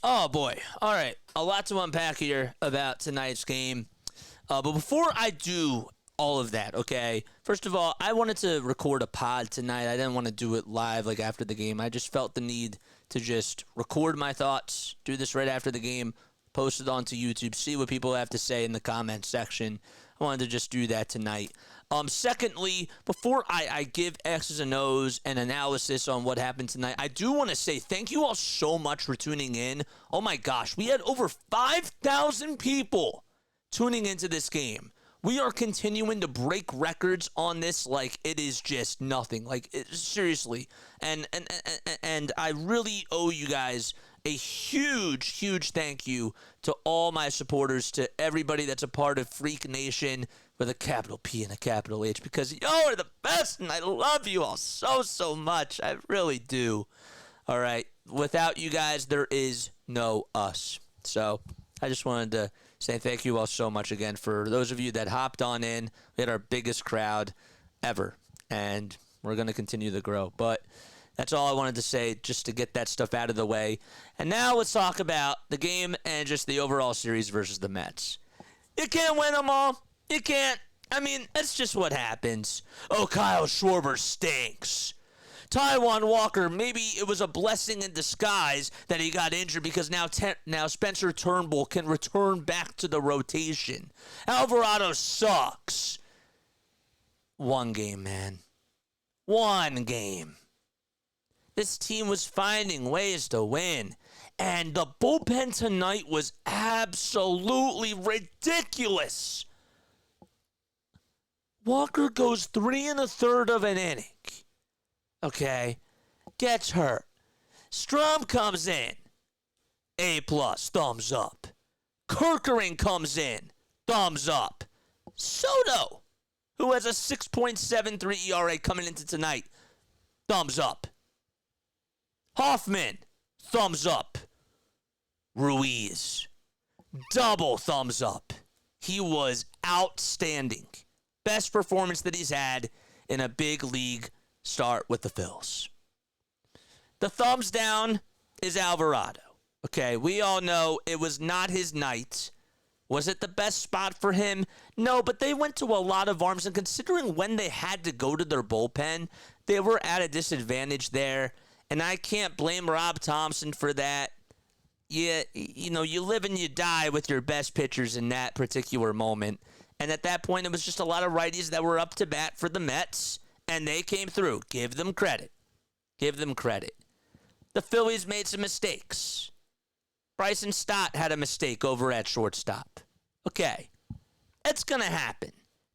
Oh, boy. All right. A lot to unpack here about tonight's game. But before I do all of that, okay, first of all, I wanted to record a pod tonight. I didn't want to do it live like after the game. I just felt the need to just record my thoughts, do this right after the game, post it onto YouTube, see what people have to say in the comment section. I wanted to just do that tonight. Secondly, before I give X's and O's and analysis on what happened tonight, I do want to say thank you all so much for tuning in. Oh my gosh, we had over 5,000 people tuning into this game. We are continuing to break records on this like it is just nothing. Seriously. And I really owe you guys a huge thank you to all my supporters, to everybody that's a part of Freak Nation with a capital P and a capital H, because y'all are the best and I love you all so much. I really do. All right. Without you guys, there is no us. So I just wanted to say thank you all so much again for those of you that hopped on in. We had our biggest crowd ever, and we're going to continue to grow. But that's all I wanted to say, just to get that stuff out of the way. And now let's talk about the game and just the overall series versus the Mets. You can't win them all. You can't. I mean, that's just what happens. Oh, Kyle Schwarber stinks. Taijuan Walker, maybe it was a blessing in disguise that he got injured, because now Spencer Turnbull can return back to the rotation. Alvarado sucks. One game, man. One game. This team was finding ways to win, and the bullpen tonight was absolutely ridiculous. Walker goes 3 1/3 of an inning. Okay, gets hurt. Strom comes in, A+, thumbs up. Kerkering comes in, thumbs up. Soto, who has a 6.73 ERA coming into tonight, thumbs up. Hoffman, thumbs up. Ruiz, double thumbs up. He was outstanding. Best performance that he's had in a big league start with the Phils. The thumbs down is Alvarado. Okay, we all know it was not his night. Was it the best spot for him? No, but they went to a lot of arms, and considering when they had to go to their bullpen, they were at a disadvantage there, and I can't blame Rob Thompson for that. You know, you live and you die with your best pitchers in that particular moment, and at that point, it was just a lot of righties that were up to bat for the Mets, and they came through. Give them credit. Give them credit. The Phillies made some mistakes. Bryson Stott had a mistake over at shortstop. Okay. It's going to happen.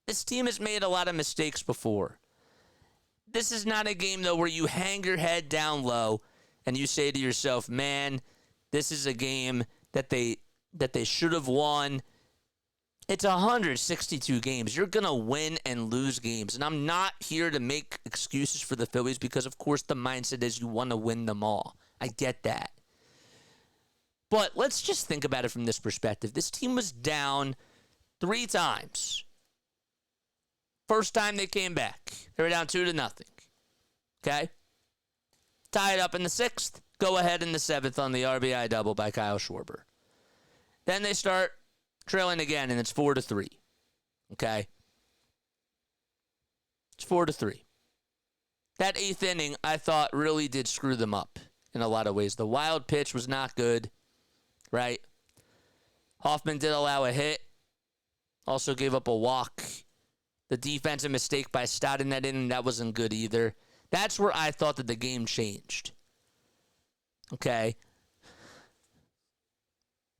This team has made a lot of mistakes before. This is not a game, though, where you hang your head down low and you say to yourself, man, this is a game that they should have won. It's 162 games. You're going to win and lose games. And I'm not here to make excuses for the Phillies, because, of course, the mindset is you want to win them all. I get that. But let's just think about it from this perspective. This team was down 3 times. First time they came back, they were down 2-0. Okay? Tied up in the 6th. Go ahead in the 7th on the RBI double by Kyle Schwarber. Then they start trailing again, and it's 4-3. Okay? It's 4-3. That 8th inning, I thought, really did screw them up in a lot of ways. The wild pitch was not good, right? Hoffman did allow a hit. Also gave up a walk. The defensive mistake by Stott in that inning, that wasn't good either. That's where I thought that the game changed. Okay?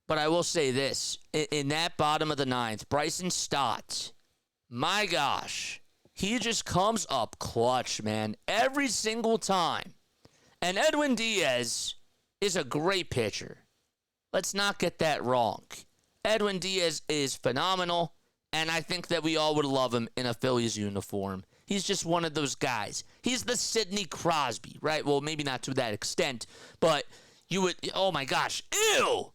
But I will say this. In that bottom of the 9th, Bryson Stott, my gosh, he just comes up clutch, man, every single time. And Edwin Diaz is a great pitcher. Let's not get that wrong. Edwin Diaz is phenomenal, and I think that we all would love him in a Phillies uniform. He's just one of those guys. He's the Sidney Crosby, right? Well, maybe not to that extent, but you would, oh my gosh, ew!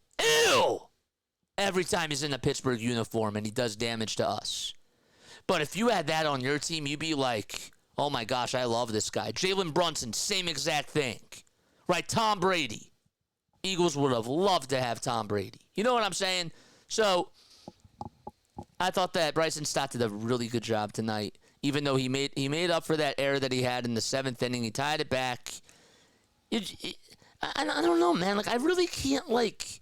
Every time he's in a Pittsburgh uniform and he does damage to us. But if you had that on your team, you'd be like, oh my gosh, I love this guy. Jalen Brunson, same exact thing. Right? Tom Brady. Eagles would have loved to have Tom Brady. You know what I'm saying? So I thought that Bryson Stott did a really good job tonight, even though he made up for that error that he had in the 7th inning. He tied it back. I don't know, man. Like, I really can't, like,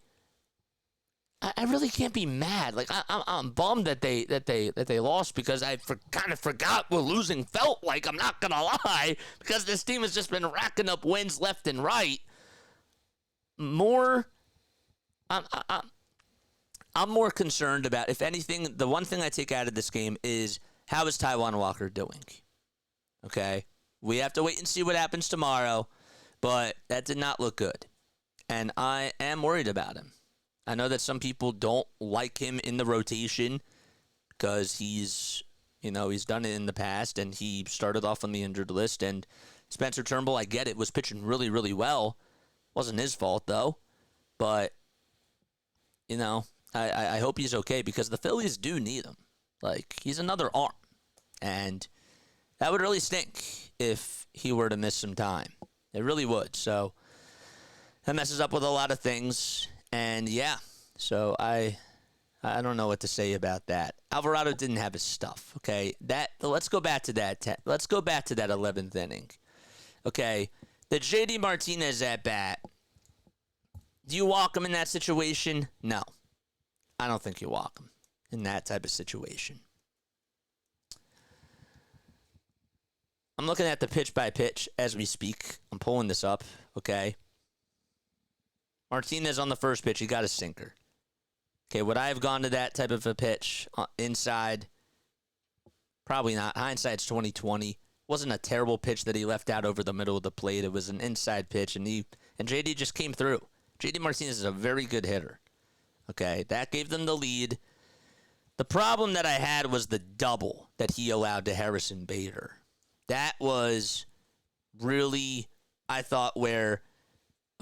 I really can't be mad. Like, I'm bummed that they lost, because I kind of forgot what losing felt like. I'm not gonna lie, because this team has just been racking up wins left and right. I'm more concerned about, if anything, the one thing I take out of this game is, how is Taijuan Walker doing? Okay, we have to wait and see what happens tomorrow, but that did not look good, and I am worried about him. I know that some people don't like him in the rotation because he's done it in the past, and he started off on the injured list. And Spencer Turnbull, I get it, was pitching really, really well. Wasn't his fault, though. But, I hope he's okay, because the Phillies do need him. Like, he's another arm. And that would really stink if he were to miss some time. It really would. So that messes up with a lot of things. And yeah, so I don't know what to say about that. Alvarado didn't have his stuff. Okay, let's go back to that. Let's go back to that 11th inning. Okay, the JD Martinez at bat. Do you walk him in that situation? No, I don't think you walk him in that type of situation. I'm looking at the pitch by pitch as we speak. I'm pulling this up. Okay. Martinez on the first pitch, he got a sinker. Okay, would I have gone to that type of a pitch inside? Probably not. Hindsight's 2020. Wasn't a terrible pitch that he left out over the middle of the plate. It was an inside pitch, and JD just came through. JD Martinez is a very good hitter. Okay, that gave them the lead. The problem that I had was the double that he allowed to Harrison Bader. That was really, I thought, where,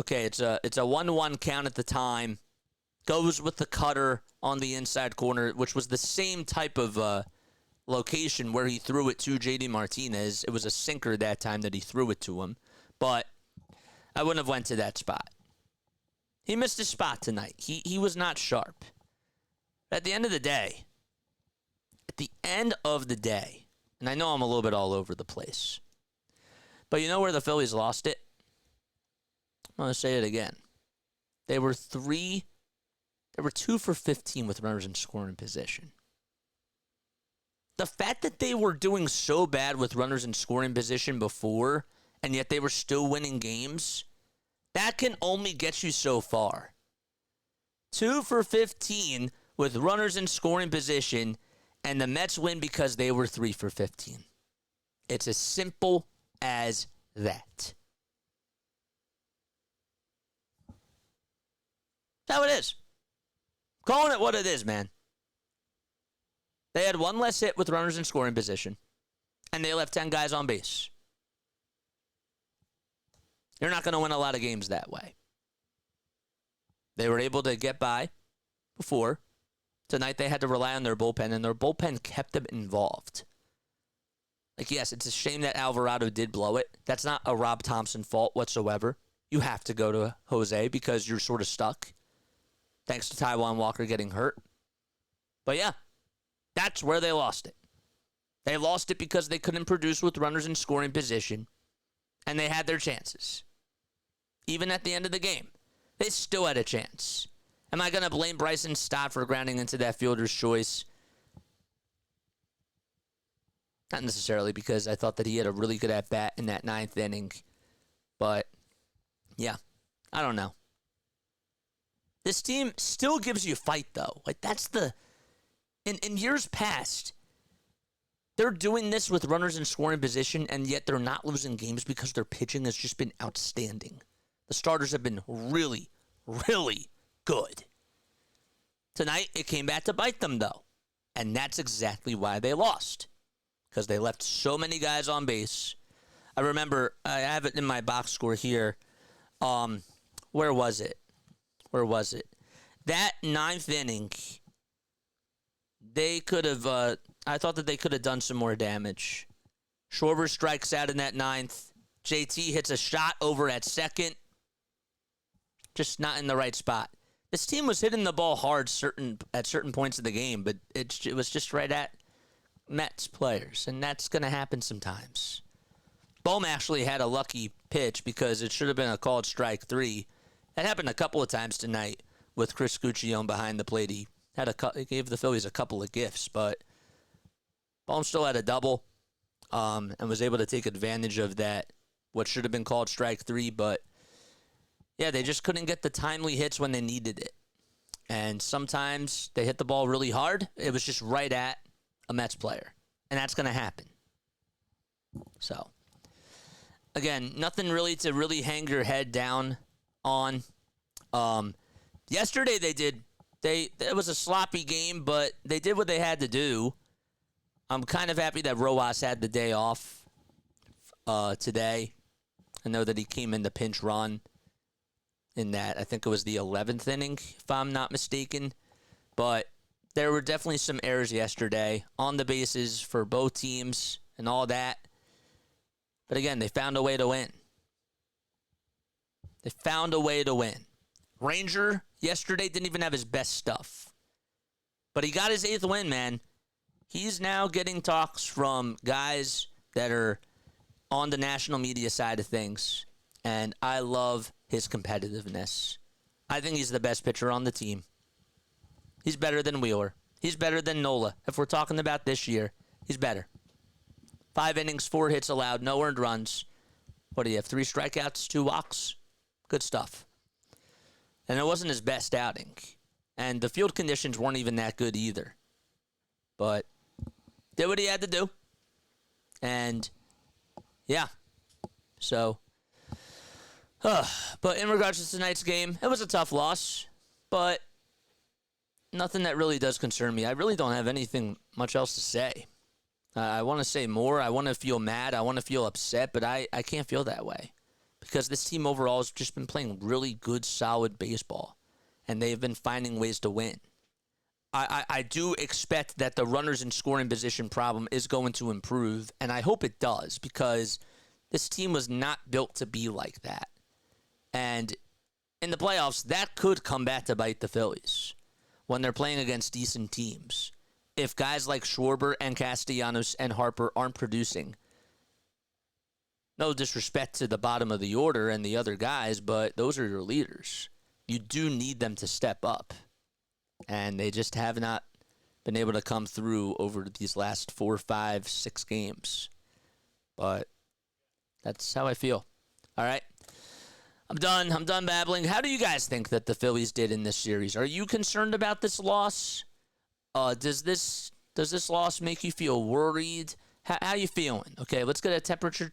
okay, it's a 1-1 count at the time. Goes with the cutter on the inside corner, which was the same type of location where he threw it to JD Martinez. It was a sinker that time that he threw it to him, but I wouldn't have went to that spot. He missed his spot tonight. He was not sharp. At the end of the day, and I know I'm a little bit all over the place, but you know where the Phillies lost it? I'm going to say it again. They were 2 for 15 with runners in scoring position. The fact that they were doing so bad with runners in scoring position before, and yet they were still winning games, that can only get you so far. 2 for 15 with runners in scoring position, and the Mets win because they were 3 for 15. It's as simple as that. That's how it is. Calling it what it is, man. They had one less hit with runners in scoring position, and they left 10 guys on base. You're not going to win a lot of games that way. They were able to get by before. Tonight they had to rely on their bullpen, and their bullpen kept them involved. Like, yes, it's a shame that Alvarado did blow it. That's not a Rob Thompson fault whatsoever. You have to go to Jose because you're sort of stuck, thanks to Taijuan Walker getting hurt. But yeah, that's where they lost it. They lost it because they couldn't produce with runners in scoring position, and they had their chances. Even at the end of the game, they still had a chance. Am I going to blame Bryson Stott for grounding into that fielder's choice? Not necessarily, because I thought that he had a really good at-bat in that 9th inning. But, yeah, I don't know. This team still gives you fight, though. Like, that's the... In years past, they're doing this with runners in scoring position, and yet they're not losing games because their pitching has just been outstanding. The starters have been really, really good. Tonight, it came back to bite them, though. And that's exactly why they lost. Because they left so many guys on base. I remember, I have it in my box score here. Where was it? That 9th inning, they could have, I thought that they could have done some more damage. Schwarber strikes out in that 9th. JT hits a shot over at second. just not in the right spot. This team was hitting the ball hard at certain points of the game, but it was just right at Mets players, and that's going to happen sometimes. Bohm actually had a lucky pitch because it should have been a called strike 3. That happened a couple of times tonight with Chris Guccione behind the plate. He gave the Phillies a couple of gifts, but Bohm still had a double and was able to take advantage of that, what should have been called strike 3, but yeah, they just couldn't get the timely hits when they needed it. And sometimes they hit the ball really hard. It was just right at a Mets player. And that's going to happen. So, again, nothing really to really hang your head down on. Yesterday it was a sloppy game, but they did what they had to do. I'm kind of happy that Rojas had the day off today. I know that he came in the pinch run in that, I think it was the 11th inning, if I'm not mistaken. But there were definitely some errors yesterday on the bases for both teams and all that. But again, they found a way to win. They found a way to win. Ranger yesterday didn't even have his best stuff. But he got his 8th win, man. He's now getting talks from guys that are on the national media side of things. And I love his competitiveness. I think he's the best pitcher on the team. He's better than Wheeler. He's better than Nola. If we're talking about this year, he's better. 5 innings, 4 hits allowed, no earned runs. What do you have, 3 strikeouts, 2 walks? Good stuff. And it wasn't his best outing. And the field conditions weren't even that good either. But did what he had to do. And, yeah. So, but in regards to tonight's game, it was a tough loss. But nothing that really does concern me. I really don't have anything much else to say. I want to say more. I want to feel mad. I want to feel upset. But I can't feel that way. Because this team overall has just been playing really good, solid baseball. And they've been finding ways to win. I do expect that the runners in scoring position problem is going to improve. And I hope it does. Because this team was not built to be like that. And in the playoffs, that could come back to bite the Phillies when they're playing against decent teams. If guys like Schwarber and Castellanos and Harper aren't producing. No disrespect to the bottom of the order and the other guys, but those are your leaders. You do need them to step up. And they just have not been able to come through over these last 4, 5, 6 games. But that's how I feel. All right. I'm done. I'm done babbling. How do you guys think that the Phillies did in this series? Are you concerned about this loss? Does this loss make you feel worried? How you feeling? Okay, let's get a temperature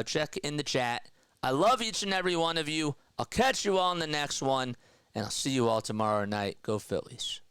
check in the chat. I love each and every one of you. I'll catch you all in the next one, and I'll see you all tomorrow night. Go Phillies.